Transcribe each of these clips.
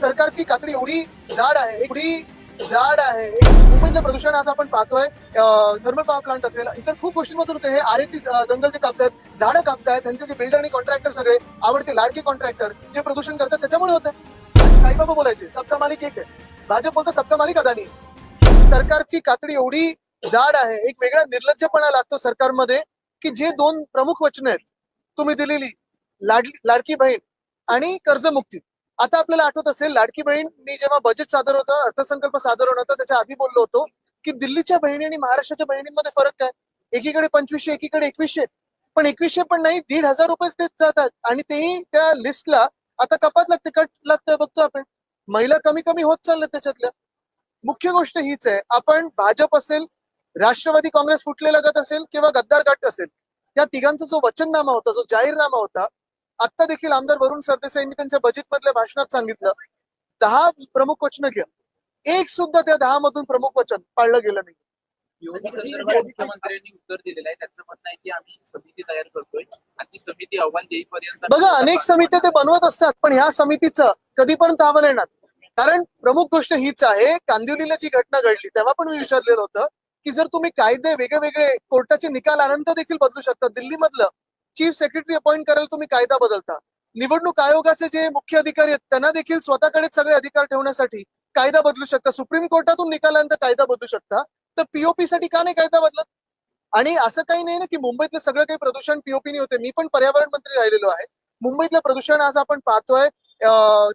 सरकारची काकडी एवढी जाड आहे, मुंबईतलं प्रदूषण आज आपण पाहतोय. थर्मल पॉवर प्लांट असेल, इतर खूप गोष्टींमधून होते. हे आरेती जंगल जे कापतायत, झाडं कापतायत, त्यांचे जे बिल्डर आणि कॉन्ट्रॅक्टर सगळे आवडते लाडके कॉन्ट्रॅक्टर जे प्रदूषण करतात त्याच्यामुळे होतं. साईबाबा बोलायचे सबका मालिक एक आहे, भाजप बोलतो सबका मालिक अदानी. सरकारची कातडी एवढी जाड आहे, एक वेगळा निर्लज्जपणा लागतो सरकारमध्ये की जे दोन प्रमुख वचन आहेत तुम्ही दिलेली, लाडकी बहीण आणि कर्जमुक्ती. आता आपल्याला आठवत असेल, लाडकी बहीण मी जेव्हा बजेट सादर होतं, अर्थसंकल्प सादर होणार होता, त्याच्या आधी बोललो होतो की दिल्लीच्या बहिणी आणि महाराष्ट्राच्या बहिणींमध्ये फरक काय, एकीकडे 2500 एकीकडे 2100, पण 2100 पण नाही, 1,500 रुपये तेच जातात आणि तेही त्या लिस्टला आता कपात लागते, कट लागतं. बघतो आपण महिला कमी कमी होत चालल्या त्याच्यातल्या. मुख्य गोष्ट हीच आहे, आपण भाजप असेल, राष्ट्रवादी काँग्रेस फुटलेला गट असेल किंवा गद्दार गट असेल, त्या तिघांचा जो वचननामा होता, जो जाहीरनामा होता, आता देखील आमदार वरुण सरदेसाई यांनी त्यांच्या बजेट मधल्या भाषणात सांगितलं 10 प्रमुख वचनं घ्या, एक सुद्धा त्या 10 मधून प्रमुख वचन पाळलं गेलं नाही. मुख्यमंत्र्यांनी उत्तर दिलेलं आहे. त्यांचं म्हणणं आहे की आम्ही समिती तयार करतोय आणि ती समिती अहवाल देईपर्यंत. बघा, अनेक समित्या ते बनवत असतात, पण ह्या समितीचं कधीपर्यंत अहवाल येणार? कारण प्रमुख गोष्ट हीच आहे, कांदिवलीला जी घटना घडली तेव्हा पण मी विचारलेलं होतं की जर तुम्ही कायदे वेगळे वेगळे कोर्टाचे निकाल आल्यानंतर देखील बदलू शकता. दिल्लीमधलं चीफ सेक्रेटरी अपॉइंट करायला तुम्ही कायदा बदलता. निवडणूक आयोगाचे जे मुख्य अधिकारी आहेत त्यांना देखील स्वतःकडेच सगळे अधिकार ठेवण्यासाठी कायदा बदलू शकता. सुप्रीम कोर्टातून निकालानंतर कायदा बदलू शकता. तर पीओपी साठी का नाही कायदा बदलत? आणि असं काही नाही ना की मुंबईतलं सगळं काही प्रदूषण पीओपीने होते. मी पण पर्यावरण मंत्री राहिलेलो आहे. मुंबईतलं प्रदूषण आज आपण पाहतोय,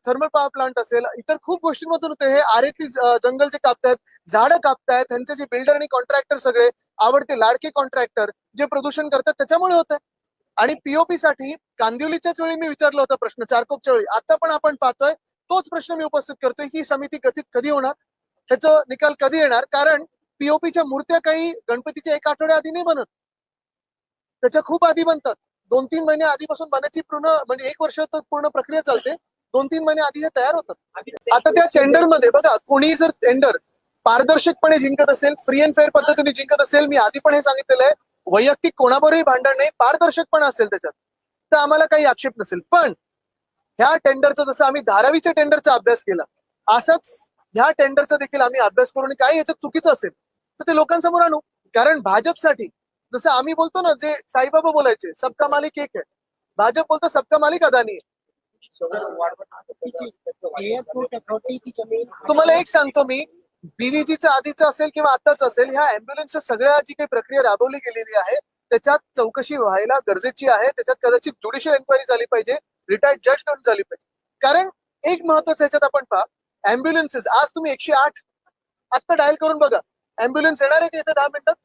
थर्मल पॉवर प्लांट असेल, इतर खूप गोष्टींमधून होते. हे आरेती जंगल जे कापतायत, झाडं कापतायत, त्यांचे जे बिल्डर आणि कॉन्ट्रॅक्टर सगळे आवडते लाडके कॉन्ट्रॅक्टर जे प्रदूषण करतात त्याच्यामुळे होत आहे. आणि पीओपी साठी कांदिवलीच्याच वेळी मी विचारला होता प्रश्न, चारकोपच्या वेळी. आता पण आपण पाहतोय तोच प्रश्न मी उपस्थित करतोय, ही समिती कधी होणार, ह्याचा निकाल कधी येणार? कारण पीओपीच्या मूर्त्या काही गणपतीच्या 1 आठवड्या आधी नाही बनत, त्याच्या खूप आधी बनतात. 2-3 महिने आधीपासून बनायची पूर्ण, म्हणजे 1 वर्ष तर पूर्ण प्रक्रिया चालते. 2-3 महिने आधी हे तयार होतात. आता त्या टेंडर मध्ये बघा, कोणी जर टेंडर पारदर्शकपणे जिंकत असेल, फ्री अँड फेअर पद्धतीने जिंकत असेल, मी आधी पण हे सांगितलेलं आहे, वैयक्तिक कोणाबरोबरही भांडण नाही, पारदर्शकपणा असेल त्याच्यात, तर आम्हाला काही आक्षेप नसेल. पण ह्या टेंडरचा जसं आम्ही धारावीच्या टेंडरचा अभ्यास केला, असंच ह्या टेंडरचा देखील आम्ही अभ्यास करून काय याच्यात चुकीचं असेल तर ते लोकांसमोर आणू. कारण भाजपसाठी जसं आम्ही बोलतो ना, जे साईबाबा बोलायचे सबका मालिक एक आहे, भाजप बोलतो सबका मालिक अदानी आहे. तुम्हाला एक सांगतो मी, बीव्हीजीचा आधीचा असेल किंवा आताच असेल, ह्या अँब्युलन्सच्या सगळ्या जी काही प्रक्रिया राबवली गेलेली आहे त्याच्यात चौकशी व्हायला गरजेची आहे. त्याच्यात कदाचित ज्युडिशियल एन्क्वायरी झाली पाहिजे, रिटायर्ड जज कडून झाली पाहिजे. कारण एक महत्वाचं ह्याच्यात आपण पहा, अँब्युलन्सेस आज तुम्ही 108 आता डायल करून बघा, अँब्युलन्स येणार आहे का इथे 10 मिनिटात?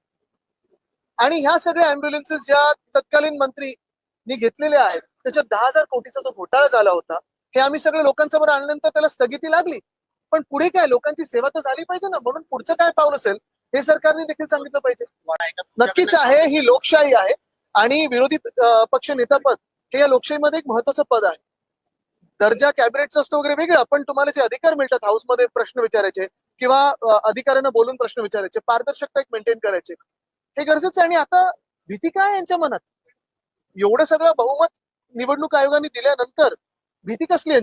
आणि ह्या सगळ्या अँब्युलन्सेस ज्या तत्कालीन मंत्रीनी घेतलेल्या आहेत, त्याच्यात 10,000 कोटीचा जो घोटाळा झाला होता, हे आम्ही सगळे लोकांसमोर आणल्यानंतर त्याला स्थगिती लागली. पण पुढे काय, लोकांची सेवा तर झाली पाहिजे ना, म्हणून पुढचं काय पाऊल असेल हे सरकारने देखील सांगितलं पाहिजे. नक्कीच आहे, ही लोकशाही आहे आणि विरोधी पक्ष नेतापद हे या लोकशाहीमध्ये एक महत्वाचं पद आहे. दर्जा कॅबिनेटचा असतो वगैरे वेगळा, पण तुम्हाला जे अधिकार मिळतात हाऊसमध्ये प्रश्न विचारायचे किंवा अधिकाऱ्यांना बोलून प्रश्न विचारायचे, पारदर्शकता एक मेंटेन करायचे, हे गरजेचं आहे. आणि आता भीती काय यांच्या मनात? एवढं सगळं बहुमत निवडणूक आयोगाने दिल्यानंतर भीती कसली?